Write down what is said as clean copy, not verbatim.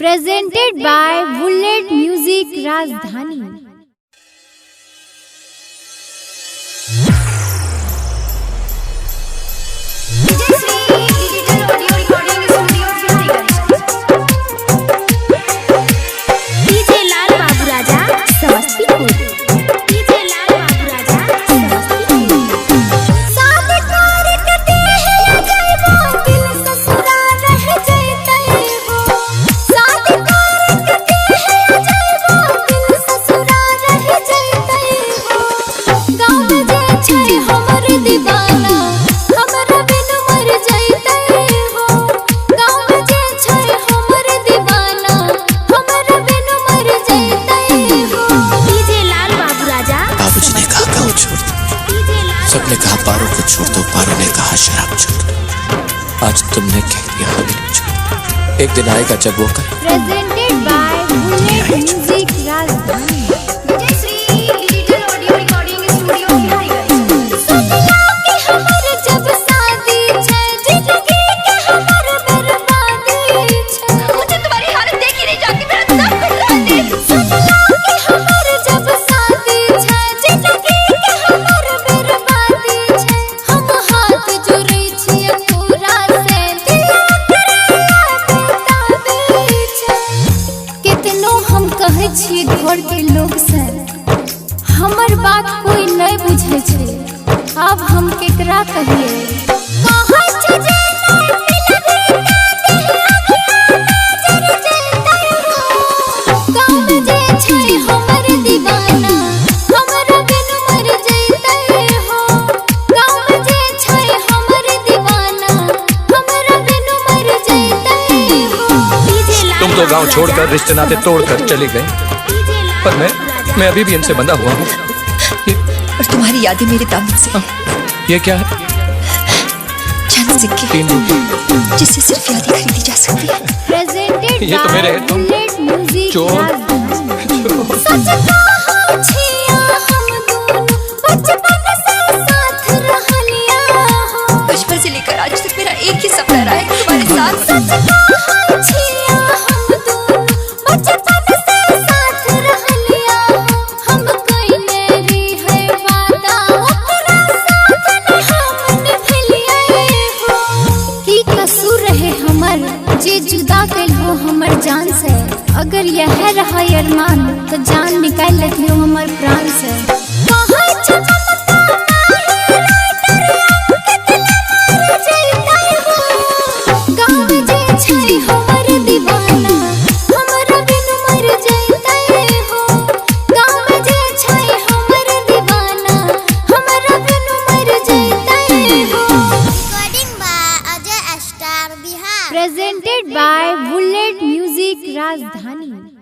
presented by Bullet Music Rajdhani। सबने कहा पारो को छोड़ दो, पारो ने कहा शराब छोड़ दो। आज तुमने कह दिया हमें छोड़। एक दिन आएगा जब वो कर। Presented by Bullet Music Rajdhani। घर के लोग से हमर बात कोई नहीं बुझे छे, अब हम केकरा कहिए। तुम तो गांव छोड़कर रिश्ते नाते तोड़कर चले गए, पर मैं अभी भी इनसे बंधा हुआ हूँ। और तुम्हारी यादें मेरे दामन से। ये क्या है? चंद सिक्के, 3 रुपए, जिससे सिर्फ यादें खरीदी जा सकती है। ये तो मेरे हैं, तुम चोर। बचपन से लेकर आज तक मेरा एक ही सपना रहा है कि तुम्हारे साथ जे जुदा कलो हमर जान से। अगर यह रहा अरमान तो जान निकाल लियो हमर प्राण से। Presented by Bullet Music Rajdhani।